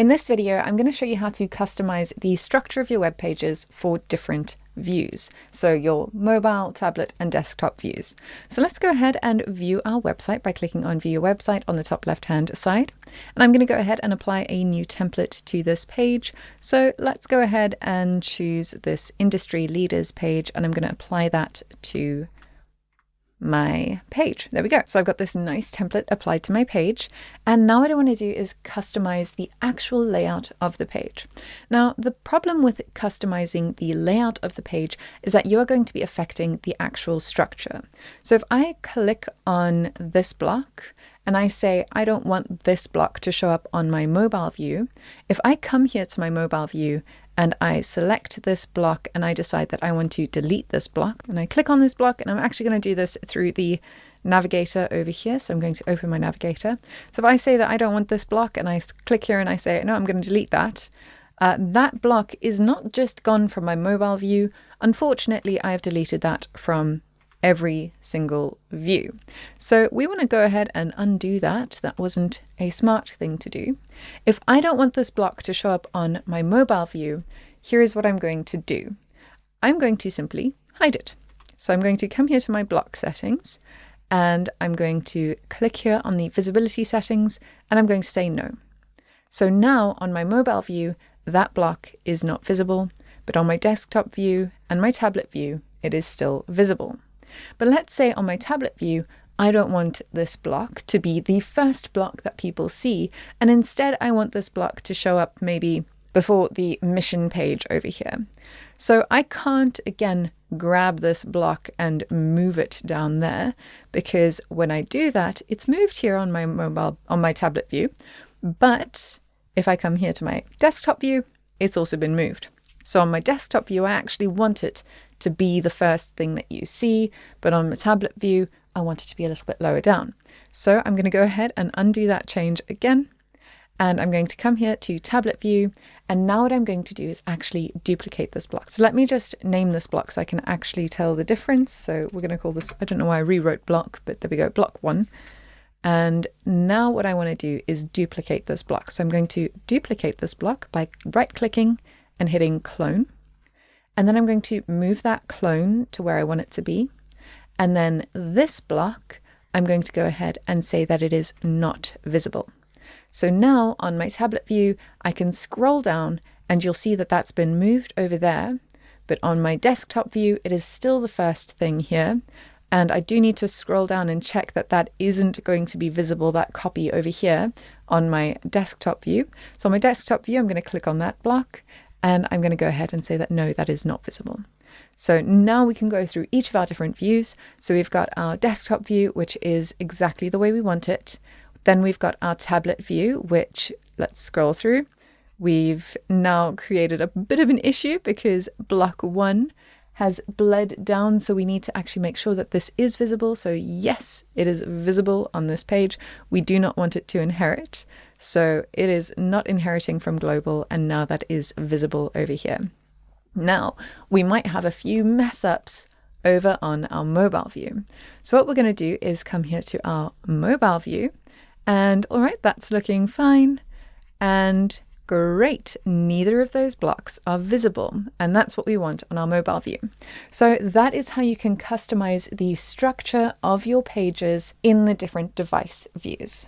In this video, I'm going to show you how to customize the structure of your web pages for different views. So your mobile, tablet, and desktop views. So let's go ahead and view our website by clicking on View Your Website on the top left-hand side. And I'm going to go ahead and apply a new template to this page. So let's go ahead and choose this Industry Leaders page, and I'm going to apply that to my page. There we go. So I've got this nice template applied to my page. And now what I want to do is customize the actual layout of the page. Now, the problem with customizing the layout of the page is that you are going to be affecting the actual structure. So if I click on this block and I say, I don't want this block to show up on my mobile view, if I come here to my mobile view and I select this block and I decide that I want to delete this block, and I click on this block, and I'm actually going to do this through the navigator over here. So I'm going to open my navigator. So if I say that I don't want this block and I click here and I say, no, I'm going to delete that, that block is not just gone from my mobile view. Unfortunately, I have deleted that from every single view. So we want to go ahead and undo that. That wasn't a smart thing to do. If I don't want this block to show up on my mobile view, here is what I'm going to do. I'm going to simply hide it. So I'm going to come here to my block settings, and I'm going to click here on the visibility settings, and I'm going to say no. So now on my mobile view, that block is not visible, but on my desktop view and my tablet view, it is still visible. But let's say on my tablet view, I don't want this block to be the first block that people see, and instead I want this block to show up maybe before the mission page over here. So I can't, again, grab this block and move it down there, because when I do that, it's moved here on my mobile, on my tablet view. But if I come here to my desktop view, it's also been moved. So on my desktop view, I actually want it to be the first thing that you see, but on the tablet view, I want it to be a little bit lower down. So I'm going to go ahead and undo that change again, and I'm going to come here to tablet view, and now what I'm going to do is actually duplicate this block. So let me just name this block so I can actually tell the difference. So we're going to call this, I don't know why I rewrote block, but there we go, block 1. And now what I want to do is duplicate this block. So I'm going to duplicate this block by right-clicking and hitting clone. And then I'm going to move that clone to where I want it to be. And then this block, I'm going to go ahead and say that it is not visible. So now on my tablet view, I can scroll down and you'll see that that's been moved over there. But on my desktop view, it is still the first thing here. And I do need to scroll down and check that that isn't going to be visible, that copy over here on my desktop view. So on my desktop view, I'm going to click on that block. And I'm going to go ahead and say that no, that is not visible. So now we can go through each of our different views. So we've got our desktop view, which is exactly the way we want it. Then we've got our tablet view, which, let's scroll through. We've now created a bit of an issue because block 1 has bled down. So we need to actually make sure that this is visible. So yes, it is visible on this page. We do not want it to inherit. So it is not inheriting from global, and now that is visible over here. Now, we might have a few mess ups over on our mobile view. So what we're going to do is come here to our mobile view, and all right, that's looking fine. And great, neither of those blocks are visible, and that's what we want on our mobile view. So that is how you can customize the structure of your pages in the different device views.